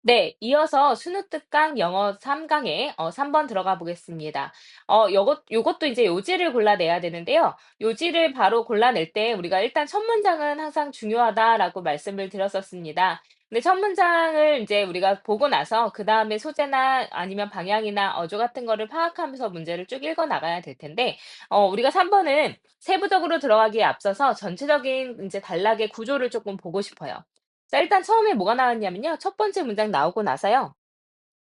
네. 이어서 순우특강 영어 3 강에 3번 들어가 보겠습니다. 요것도 이제 요지를 골라내야 되는데요. 요지를 바로 골라낼 때 우리가 일단 첫 문장은 항상 중요하다라고 말씀을 드렸었습니다. 근데 첫 문장을 이제 우리가 보고 나서 그다음에 소재나 아니면 방향이나 어조 같은 거를 파악하면서 문제를 쭉 읽어 나가야 될 텐데 우리가 3 번은 세부적으로 들어가기에 앞서서 전체적인 인제 단락의 구조를 쪼끔 보고 싶어요. 자, 일단 처음에 뭐가 나왔냐면요. 첫 번째 문장 나오고 나서요.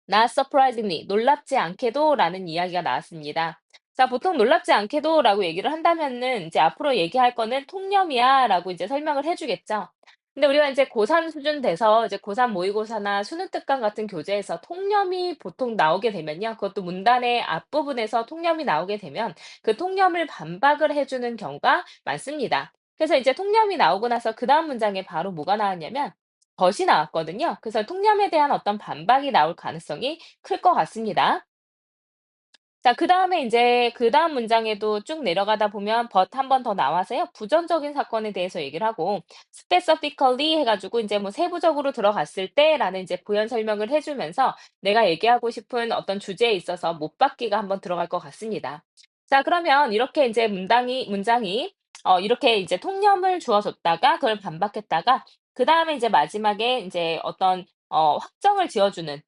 Not surprisingly, 놀랍지 않게도라는 이야기가 나왔습니다. 자, 보통 놀랍지 않게도라고 얘기를 한다면은 이제 앞으로 얘기할 거는 통념이야라고 이제 설명을 해주겠죠. 근데 우리가 이제 고3 수준 돼서 이제 고3 모의고사나 수능특강 같은 교재에서 통념이 보통 나오게 되면요. 그것도 문단의 앞부분에서 통념이 나오게 되면 그 통념을 반박을 해주는 경우가 많습니다. 그래서 이제 통념이 나오고 나서 그 다음 문장에 바로 뭐가 나왔냐면 덫이 나왔거든요. 그래서 통념에 대한 어떤 반박이 나올 가능성이 클 것 같습니다. 자, 그다음에 인제 그다음 문장에도 쭉 내려가다 보면 but 한 번 더 나와서요. 부정적인 사건에 대해서 얘기를 하고 specifically 해 가지고 인제 뭐 세부적으로 들어갔을 때라는 이제 부연 설명을 해 주면서 내가 얘기하고 싶은 어떤 주제에 있어서 못 받기가 한번 들어갈 것 같습니다. 자, 그러면 이렇게 인제 문장이 이렇게 이제 통념을 주어 줬다가 그걸 반박했다가 그다음에 이제 마지막에 인제 어떤 확정을 지어 주는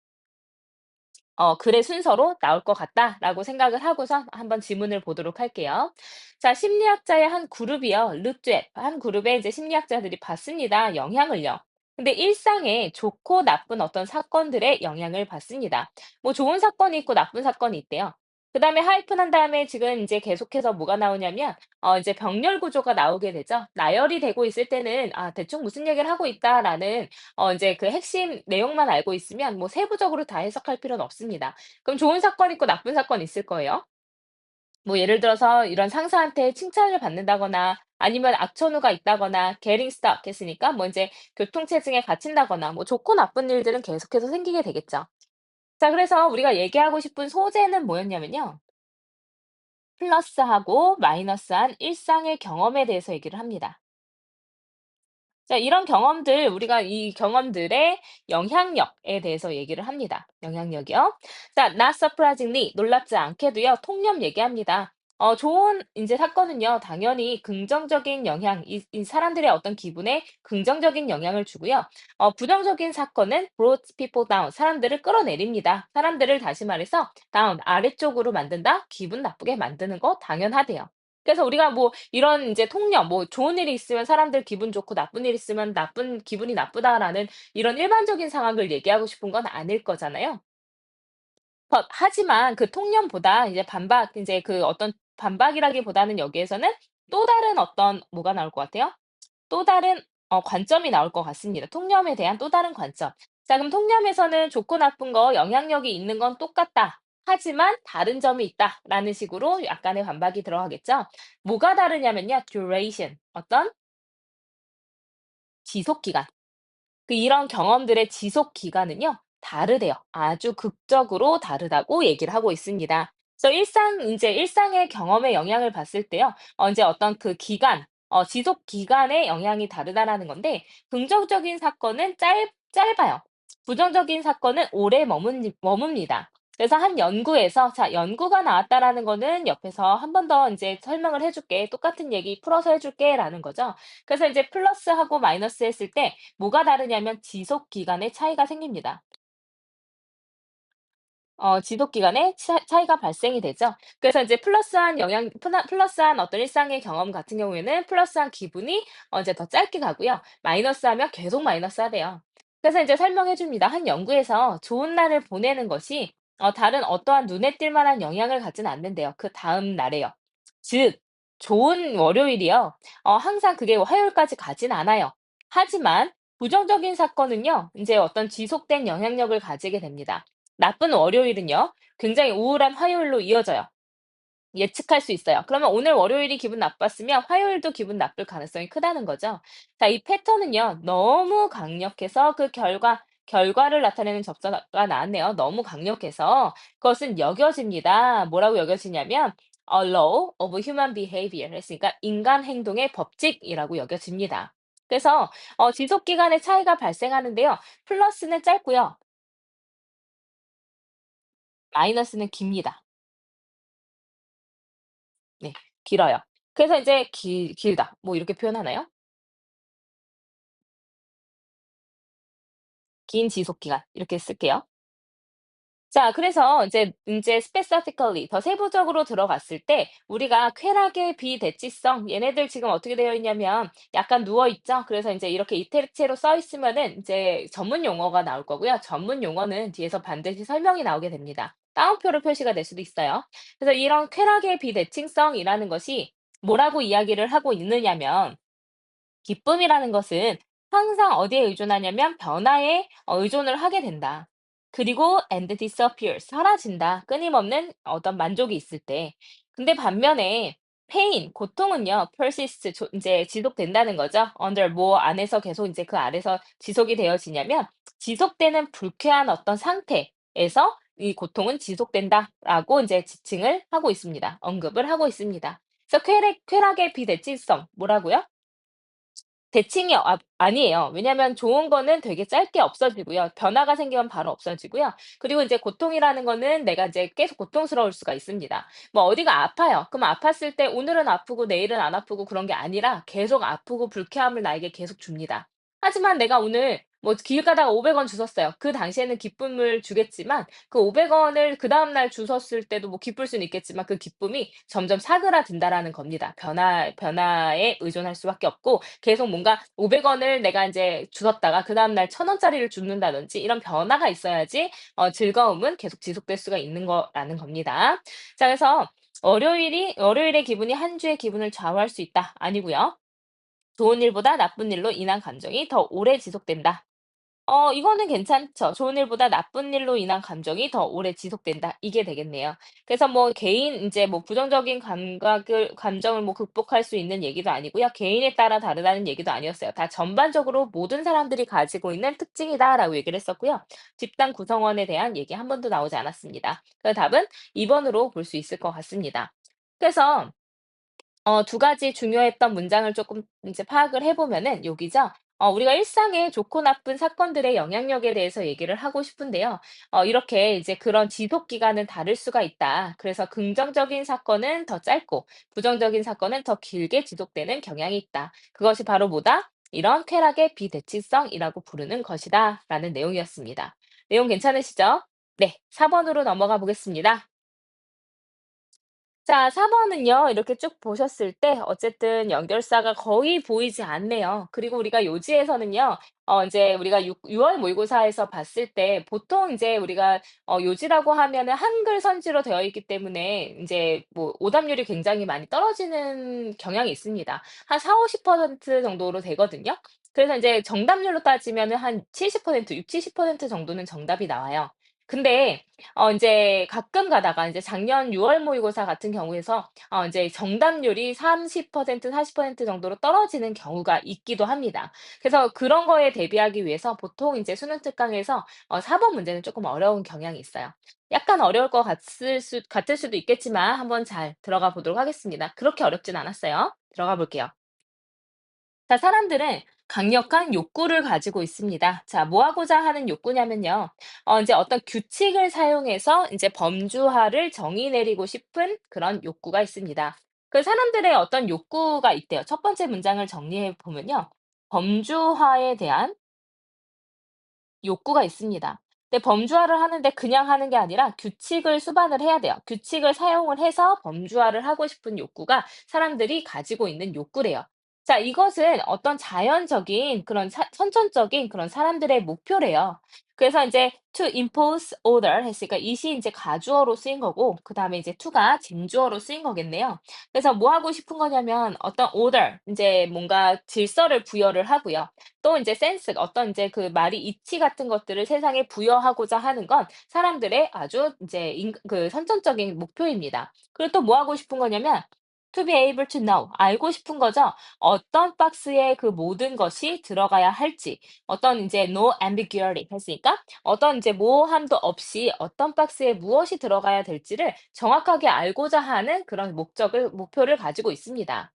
글의 순서로 나올 것 같다라고 생각을 하고서 한번 지문을 보도록 할게요. 자, 심리학자의 한 그룹이요. 르투엣 한 그룹의 이제 심리학자들이 봤습니다. 영향을요. 근데 일상에 좋고 나쁜 어떤 사건들의 영향을 받습니다. 뭐 좋은 사건이 있고 나쁜 사건이 있대요. 그다음에 하이픈 한 다음에 지금 이제 계속해서 뭐가 나오냐면 이제 병렬 구조가 나오게 되죠. 나열이 되고 있을 때는 '아, 대충 무슨 얘기를 하고 있다.'라는 인제 그 핵심 내용만 알고 있으면 뭐 세부적으로 다 해석할 필요는 없습니다. 그럼 좋은 사건 있고 나쁜 사건 있을 거예요. 뭐 예를 들어서 이런 상사한테 칭찬을 받는다거나 아니면 악천후가 있다거나 getting stuck 했으니까 뭐 인제 교통체증에 갇힌다거나 뭐 좋고 나쁜 일들은 계속해서 생기게 되겠죠. 자, 그래서 우리가 얘기하고 싶은 소재는 뭐였냐면요. 플러스하고 마이너스한 일상의 경험에 대해서 얘기를 합니다. 자, 이런 경험들 우리가 이 경험들의 영향력에 대해서 얘기를 합니다. 영향력이요. 자, not surprisingly 놀랍지 않게도요. 통념 얘기합니다. 좋은 인제 사건은요. 당연히 긍정적인 영향 이 사람들의 어떤 기분에 긍정적인 영향을 주고요. 부정적인 사건은 brought people down 사람들을 끌어내립니다. 사람들을 다시 말해서 down 아래쪽으로 만든다. 기분 나쁘게 만드는 거 당연하대요. 그래서 우리가 뭐 이런 인제 통념 뭐 좋은 일이 있으면 사람들 기분 좋고 나쁜 일이 있으면 나쁜 기분이 나쁘다라는 이런 일반적인 상황을 얘기하고 싶은 건 아닐 거잖아요. 하지만 그 통념보다 이제 반박 인제 그 어떤 반박이라기보다는 여기에서는 또 다른 어떤 뭐가 나올 것 같아요? 또 다른 관점이 나올 것 같습니다. 통념에 대한 또 다른 관점. 자, 그럼 통념에서는 좋고 나쁜 거 영향력이 있는 건 똑같다. 하지만 다른 점이 있다라는 식으로 약간의 반박이 들어가겠죠. 뭐가 다르냐면요. duration. 어떤 지속 기간. 이런 경험들의 지속 기간은요, 다르대요. 아주 극적으로 다르다고 얘기를 하고 있습니다. 그래서 인제 일상의 경험에 영향을 받을 때요, 인제 어떤 그 기간, 지속 기간의 영향이 다르다라는 건데, 긍정적인 사건은 짧아요. 부정적인 사건은 오래 머뭅니다. 그래서 한 연구에서 자, 연구가 나왔다라는 거는 옆에서 한 번 더 인제 설명을 해 줄게. 똑같은 얘기 풀어서 해 줄게라는 거죠. 그래서 이제 플러스하고 마이너스 했을 때 뭐가 다르냐면 지속 기간의 차이가 생깁니다. 지속 기간에 차이가 발생이 되죠. 그래서 이제 플러스한 어떤 일상의 경험 같은 경우에는 플러스한 기분이 이제 더 짧게 가고요. 마이너스하면 계속 마이너스하대요. 그래서 이제 설명해 줍니다. 한 연구에서 좋은 날을 보내는 것이 다른 어떠한 눈에 띌 만한 영향을 갖지는 않는데요. 그다음 날에요. 즉 좋은 월요일이요. 항상 그게 화요일까지 가진 않아요. 하지만 부정적인 사건은요. 인제 어떤 지속된 영향력을 가지게 됩니다. 나쁜 월요일은요. 굉장히 우울한 화요일로 이어져요. 예측할 수 있어요. 그러면 오늘 월요일이 기분 나빴으면 화요일도 기분 나쁠 가능성이 크다는 거죠. 자, 이 패턴은요. 너무 강력해서 결과를 나타내는 접사가 나왔네요. 너무 강력해서 그것은 여겨집니다. 뭐라고 여겨지냐면 a law of human behavior 했으니까 인간 행동의 법칙이라고 여겨집니다. 그래서 지속 기간의 차이가 발생하는데요. 플러스는 짧고요. 마이너스는 깁니다. 네. 길어요. 그래서 인제 길다 뭐 이렇게 표현하나요? 긴 지속 기간 이렇게 쓸게요. 자 그래서 인제 specifically 더 세부적으로 들어갔을 때 우리가 쾌락의 비대칭성 얘네들 지금 어떻게 되어 있냐면 약간 누워 있죠. 그래서 인제 이렇게 이태리체로 써 있으면은 인제 전문 용어가 나올 거고요. 전문 용어는 뒤에서 반드시 설명이 나오게 됩니다. 따옴표로 표시가 될 수도 있어요. 그래서 이런 쾌락의 비대칭성이라는 것이 뭐라고 이야기를 하고 있느냐면 기쁨이라는 것은 항상 어디에 의존하냐면 변화에 의존을 하게 된다. 그리고 and disappears 사라진다. 끊임없는 어떤 만족이 있을 때. 근데 반면에 pain 고통은요 persist 이제 지속된다는 거죠. under 뭐 안에서 계속 이제 그 아래서 지속이 되어지냐면 지속되는 불쾌한 어떤 상태에서 이 고통은 지속된다라고 이제 지칭을 하고 있습니다. 언급을 하고 있습니다. 그래서 쾌락의 비대칭성 뭐라고요? 대칭이 아니에요. 왜냐하면 좋은 거는 되게 짧게 없어지고요. 변화가 생기면 바로 없어지고요. 그리고 이제 고통이라는 거는 내가 이제 계속 고통스러울 수가 있습니다. 뭐 어디가 아파요. 그럼 아팠을 때 오늘은 아프고 내일은 안 아프고 그런 게 아니라 계속 아프고 불쾌함을 나에게 계속 줍니다. 하지만 내가 오늘 뭐 길 가다가 500원 주웠어요. 그 당시에는 기쁨을 주겠지만 그 500원을 그다음 날 주웠을 때도 뭐 기쁠 수는 있겠지만 그 기쁨이 점점 사그라든다라는 겁니다. 변화에 의존할 수밖에 없고 계속 뭔가 500원을 내가 인제 주웠다가 그다음 날 1,000원짜리를 줍는다든지 이런 변화가 있어야지 즐거움은 계속 지속될 수가 있는 거라는 겁니다. 자 그래서 월요일의 기분이 한 주의 기분을 좌우할 수 있다. 아니고요. 좋은 일보다 나쁜 일로 인한 감정이 더 오래 지속된다. 이거는 괜찮죠. 좋은 일보다 나쁜 일로 인한 감정이 더 오래 지속된다. 이게 되겠네요. 그래서 뭐 개인 인제 뭐 부정적인 감정을 뭐 극복할 수 있는 얘기도 아니고요. 개인에 따라 다르다는 얘기도 아니었어요. 다 전반적으로 모든 사람들이 가지고 있는 특징이다라고 얘기를 했었고요. 집단 구성원에 대한 얘기 한 번도 나오지 않았습니다. 그래서 답은 2 번으로 볼 수 있을 것 같습니다. 그래서 두 가지 중요했던 문장을 조금 이제 파악을 해 보면은 여기죠. 우리가 일상의 좋고 나쁜 사건들의 영향력에 대해서 얘기를 하고 싶은데요. 이렇게 이제 그런 지속 기간은 다를 수가 있다. 그래서 긍정적인 사건은 더 짧고 부정적인 사건은 더 길게 지속되는 경향이 있다. 그것이 바로 뭐다? 이런 쾌락의 비대칭성이라고 부르는 것이다라는 내용이었습니다. 내용 괜찮으시죠? 네. 4 번으로 넘어가 보겠습니다. 자, 4 번은요. 이렇게 쭉 보셨을 때 어쨌든 연결사가 거의 보이지 않네요. 그리고 우리가 요지에서는요. 인제 우리가 6월 모의고사에서 봤을 때 보통 인제 우리가 요지라고 하면은 한글 선지로 되어 있기 때문에 인제 뭐 오답률이 굉장히 많이 떨어지는 경향이 있습니다. 한 40-50% 정도로 되거든요. 그래서 인제 정답률로 따지면은 한 70% 60-70% 정도는 정답이 나와요. 근데 인제 가끔 가다가 인제 작년 6월 모의고사 같은 경우에서 인제 정답률이 30% 40% 정도로 떨어지는 경우가 있기도 합니다. 그래서 그런 거에 대비하기 위해서 보통 인제 수능 특강에서 4번 문제는 쪼끔 어려운 경향이 있어요. 약간 어려울 것 같을 수도 있겠지만 한번 잘 들어가 보도록 하겠습니다. 그렇게 어렵진 않았어요. 들어가 볼게요. 자, 사람들은 강력한 욕구를 가지고 있습니다. 자, 뭐 하고자 하는 욕구냐면요. 이제 어떤 규칙을 사용해서 이제 범주화를 정의 내리고 싶은 그런 욕구가 있습니다. 그 사람들의 어떤 욕구가 있대요. 첫 번째 문장을 정리해 보면요. 범주화에 대한 욕구가 있습니다. 근데 범주화를 하는데 그냥 하는 게 아니라 규칙을 수반을 해야 돼요. 규칙을 사용을 해서 범주화를 하고 싶은 욕구가 사람들이 가지고 있는 욕구래요. 자, 이것은 어떤 자연적인 그런 선천적인 그런 사람들의 목표래요. 그래서 이제 to impose order 했으니까 it이 이제 가주어로 쓰인 거고 그다음에 이제 to가 진주어로 쓰인 거겠네요. 그래서 뭐 하고 싶은 거냐면 어떤 order 이제 뭔가 질서를 부여를 하고요. 또 인제 센스 어떤 인제 그 말이 이치 같은 것들을 세상에 부여하고자 하는 건 사람들의 아주 인제 그 선천적인 목표입니다. 그리고 또 뭐 하고 싶은 거냐면 to be able to know 알고 싶은 거죠. 어떤 박스에 그 모든 것이 들어가야 할지 어떤 인제 no ambiguity 했으니까 어떤 인제 모호함도 없이 어떤 박스에 무엇이 들어가야 될지를 정확하게 알고자 하는 그런 목표를 가지고 있습니다.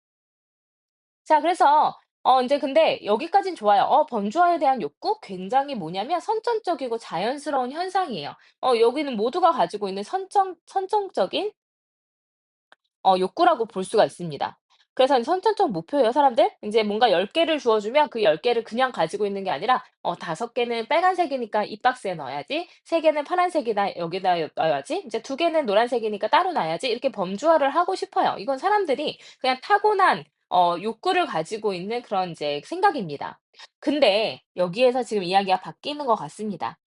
자 그래서 인제 근데 여기까진 좋아요. 범주화에 대한 욕구 굉장히 뭐냐면 선천적이고 자연스러운 현상이에요. 여기는 모두가 가지고 있는 선천적인 욕구라고 볼 수가 있습니다. 그래서 선천적 목표예요, 사람들. 인제 뭔가 10 개를 주어 주면 그 10 개를 그냥 가지고 있는 게 아니라 5 개는 빨간색이니까 이 박스에 넣어야지, 3 개는 파란색이다 여기다 넣어야지, 이제 2 개는 노란색이니까 따로 놔야지 이렇게 범주화를 하고 싶어요. 이건 사람들이 그냥 타고난 욕구를 가지고 있는 그런 이제 생각입니다. 근데 여기에서 지금 이야기가 바뀌는 것 같습니다.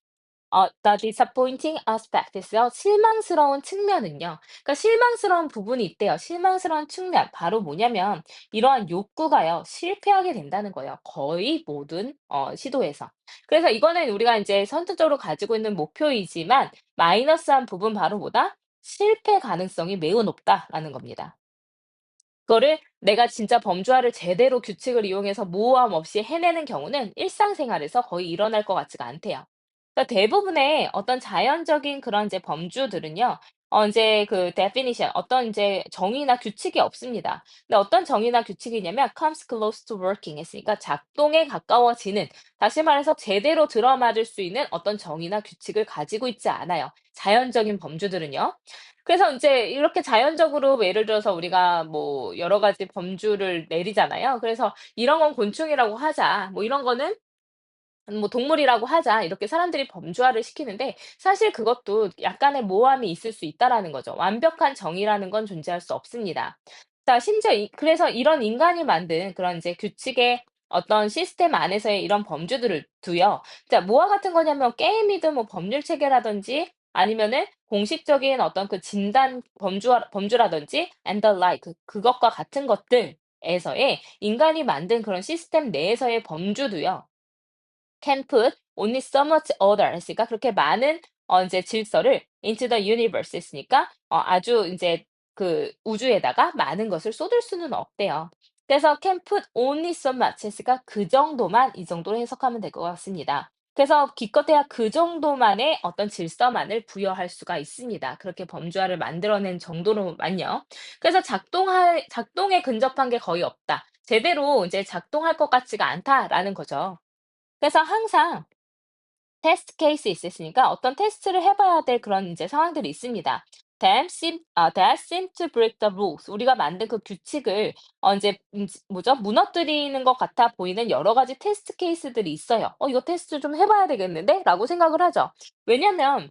The disappointing aspect에서 실망스러운 측면은요. 그러니까 실망스러운 부분이 있대요. 실망스러운 측면 바로 뭐냐면 이러한 욕구가요. 실패하게 된다는 거예요. 거의 모든 시도에서. 그래서 이거는 우리가 인제 선천적으로 가지고 있는 목표이지만 마이너스한 부분 바로 뭐다? 실패 가능성이 매우 높다라는 겁니다. 그거를 내가 진짜 범주화를 제대로 규칙을 이용해서 모호함 없이 해내는 경우는 일상생활에서 거의 일어날 것 같지가 않대요. 그러니까 대부분의 어떤 자연적인 그런 이제 범주들은요. 인제 그 definition 어떤 인제 정의나 규칙이 없습니다. 근데 어떤 정의나 규칙이냐면 comes close to working 했으니까 작동에 가까워지는, 다시 말해서 제대로 들어맞을 수 있는 어떤 정의나 규칙을 가지고 있지 않아요, 자연적인 범주들은요. 그래서 인제 이렇게 자연적으로 뭐 예를 들어서 우리가 뭐 여러 가지 범주를 내리잖아요. 그래서 "이런 건 곤충이라고 하자." 뭐 "이런 거는 뭐 동물이라고 하자." 이렇게 사람들이 범주화를 시키는데 사실 그것도 약간의 모호함이 있을 수 있다라는 거죠. 완벽한 정의라는 건 존재할 수 없습니다. 자, 심지어 그래서 이런 인간이 만든 그런 이제 규칙의 어떤 시스템 안에서의 이런 범주들을 두요. 자, 뭐와 같은 거냐면 게임이든 뭐 법률 체계라든지 아니면은 공식적인 어떤 그 진단 범주라든지 and the like 그것과 같은 것들에서의 인간이 만든 그런 시스템 내에서의 범주도요. can put only so much order 했으니까 그렇게 많은 인제 질서를 into the universe 했으니까 아주 인제 그 우주에다가 많은 것을 쏟을 수는 없대요. 그래서 can put only so much 했으니까 그 정도만, 이 정도로 해석하면 될 것 같습니다. 그래서 기껏해야 그 정도만의 어떤 질서만을 부여할 수가 있습니다. 그렇게 범주화를 만들어낸 정도로만요. 그래서 작동에 근접한 게 거의 없다. 제대로 이제 작동할 것 같지가 않다라는 거죠. 그래서 항상 테스트 케이스 있으시니까 어떤 테스트를 해 봐야 될 그런 인제 상황들이 있습니다. that seem to break the rules. 우리가 만든 그 규칙을 인제 뭐죠? 무너뜨리는 것 같아 보이는 여러 가지 테스트 케이스들이 있어요. '이거 테스트 좀 해 봐야 되겠는데?'라고 생각을 하죠. 왜냐면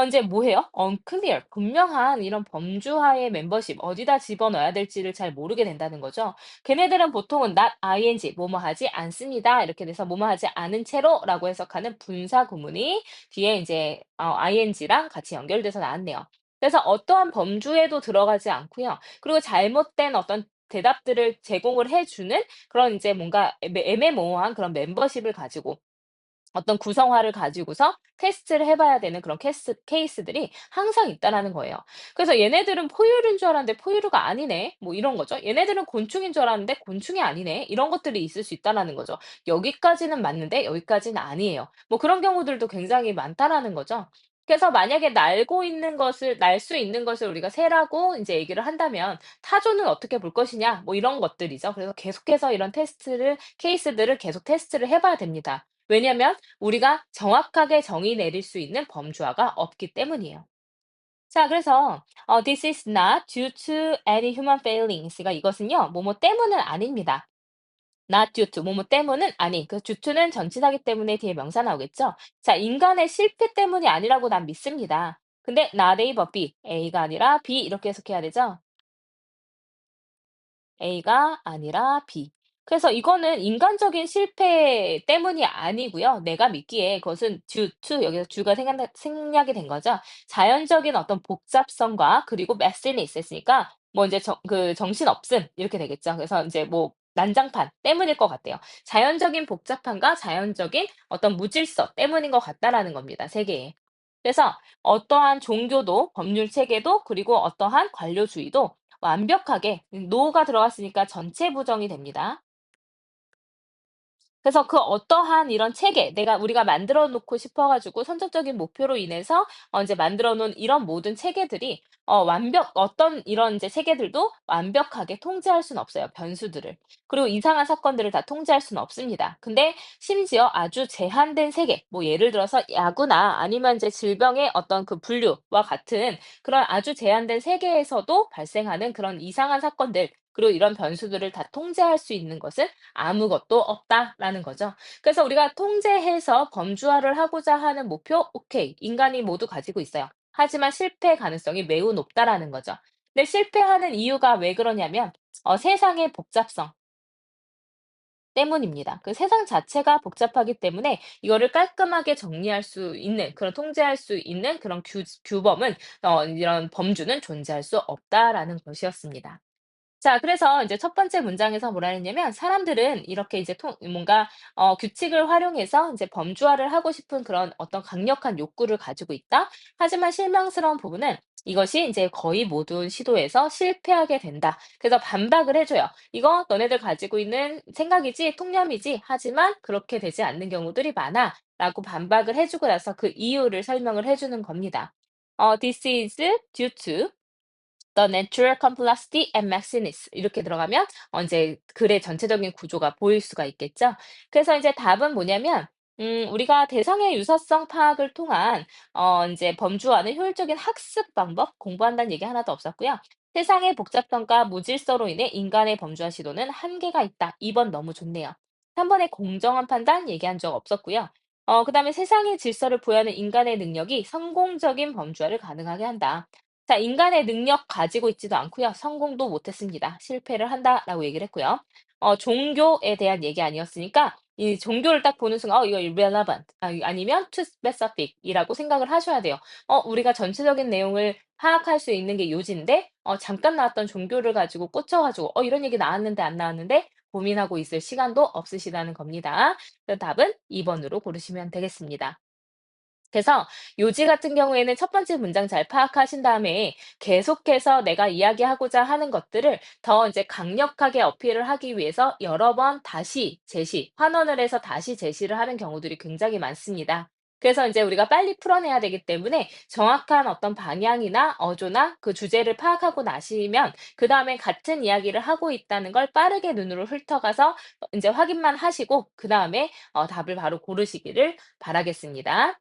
인제 뭐해요? unclear 분명한 이런 범주화의 멤버십 어디다 집어넣어야 될지를 잘 모르게 된다는 거죠. 걔네들은 보통은 not ing 뭐뭐 하지 않습니다. 이렇게 돼서 뭐뭐 하지 않은 채로라고 해석하는 분사 구문이 뒤에 이제 ing랑 같이 연결돼서 나왔네요. 그래서 어떠한 범주에도 들어가지 않고요. 그리고 잘못된 어떤 대답들을 제공을 해 주는 그런 이제 뭔가 애매모호한 그런 멤버십을 가지고 어떤 구성화를 가지고서 테스트를 해 봐야 되는 그런 케이스들이 항상 있다라는 거예요. 그래서 '얘네들은 포유류인 줄 알았는데 포유류가 아니네.' 뭐 이런 거죠. '얘네들은 곤충인 줄 알았는데 곤충이 아니네.' 이런 것들이 있을 수 있다라는 거죠. 여기까지는 맞는데 여기까지는 아니에요. 뭐 그런 경우들도 굉장히 많다라는 거죠. 그래서 만약에 날 수 있는 것을 우리가 새라고 인제 얘기를 한다면 '타조는 어떻게 볼 것이냐.' 뭐 이런 것들이죠. 그래서 계속해서 이런 케이스들을 계속 테스트를 해 봐야 됩니다. 왜냐면 우리가 정확하게 정의 내릴 수 있는 범주화가 없기 때문이에요. 자, 그래서 "This is not due to any human failing"가 이것은요 뭐뭐 때문은 아닙니다. not due to 뭐뭐 때문은 아닌, 그 due to는 전치사기 때문에 뒤에 명사 나오겠죠. 자, 인간의 실패 때문이 아니라고 난 믿습니다. 근데 not A but B, A가 아니라 B 이렇게 해석해야 되죠. A가 아니라 B. 그래서 이거는 인간적인 실패 때문이 아니고요. 내가 믿기에 그것은 due to 여기서 주가 생략이 된 거죠. 자연적인 어떤 복잡성과 그리고 messiness 했으니까 뭐 이제 정신없음 이렇게 되겠죠. 그래서 이제 뭐 난장판 때문일 것 같아요. 자연적인 복잡함과 자연적인 어떤 무질서 때문인 것 같다라는 겁니다, 세계에. 그래서 어떠한 종교도 법률 체계도 그리고 어떠한 관료주의도 완벽하게 no가 들어갔으니까 전체 부정이 됩니다. 그래서 그 어떠한 이런 체계 우리가 만들어 놓고 싶어 가지고 선정적인 목표로 인해서 인제 만들어 놓은 이런 모든 체계들이 어떤 이런 인제 체계들도 완벽하게 통제할 수는 없어요, 변수들을. 그리고 이상한 사건들을 다 통제할 수는 없습니다. 근데 심지어 아주 제한된 세계, 뭐 예를 들어서 야구나 아니면 이제 질병의 어떤 그 분류와 같은 그런 아주 제한된 세계에서도 발생하는 그런 이상한 사건들, 그리고 이런 변수들을 다 통제할 수 있는 것은 아무것도 없다라는 거죠. 그래서 우리가 통제해서 범주화를 하고자 하는 목표, 오케이. 인간이 모두 가지고 있어요. 하지만 실패 가능성이 매우 높다라는 거죠. 근데 실패하는 이유가 왜 그러냐면 세상의 복잡성 때문입니다. 그 세상 자체가 복잡하기 때문에 이거를 깔끔하게 정리할 수 있는 그런 통제할 수 있는 그런 규범은 이런 범주는 존재할 수 없다라는 것이었습니다. 자, 그래서 이제 첫 번째 문장에서 뭐라 했냐면 사람들은 이렇게 이제 뭔가 규칙을 활용해서 이제 범주화를 하고 싶은 그런 어떤 강력한 욕구를 가지고 있다. 하지만 실망스러운 부분은 이것이 이제 거의 모든 시도에서 실패하게 된다. 그래서 반박을 해줘요. 이거 너네들 가지고 있는 생각이지, 통념이지. 하지만 그렇게 되지 않는 경우들이 많아. 라고 반박을 해주고 나서 그 이유를 설명을 해주는 겁니다. This is due to The natural complexity and messiness 이렇게 들어가면 인제 글의 전체적인 구조가 보일 수가 있겠죠. 그래서 이제 답은 뭐냐면 우리가 대상의 유사성 파악을 통한 인제 범주화는 효율적인 학습 방법, 공부한다는 얘기 하나도 없었고요. 세상의 복잡성과 무질서로 인해 인간의 범주화 시도는 한계가 있다. 2번 너무 좋네요. 3 번의 공정한 판단 얘기한 적 없었고요. 그다음에 세상의 질서를 부여하는 인간의 능력이 성공적인 범주화를 가능하게 한다. 자, 인간의 능력 가지고 있지도 않고요. 성공도 못 했습니다. 실패를 한다라고 얘기를 했고요. 종교에 대한 얘기 아니었으니까 이 종교를 딱 보는 순간 이거 irrelevant 아니면 too specific 이라고 생각을 하셔야 돼요. 우리가 전체적인 내용을 파악할 수 있는 게 요지인데 잠깐 나왔던 종교를 가지고 꽂혀 가지고 이런 얘기 나왔는데 안 나왔는데 고민하고 있을 시간도 없으시다는 겁니다. 그래서 답은 2 번으로 고르시면 되겠습니다. 그래서 요지 같은 경우에는 첫 번째 문장 잘 파악하신 다음에 계속해서 내가 이야기하고자 하는 것들을 더 이제 강력하게 어필을 하기 위해서 여러 번 다시 환원을 해서 다시 제시를 하는 경우들이 굉장히 많습니다. 그래서 이제 우리가 빨리 풀어내야 되기 때문에 정확한 어떤 방향이나 어조나 그 주제를 파악하고 나시면 그다음에 같은 이야기를 하고 있다는 걸 빠르게 눈으로 훑어가서 이제 확인만 하시고 그다음에 답을 바로 고르시기를 바라겠습니다.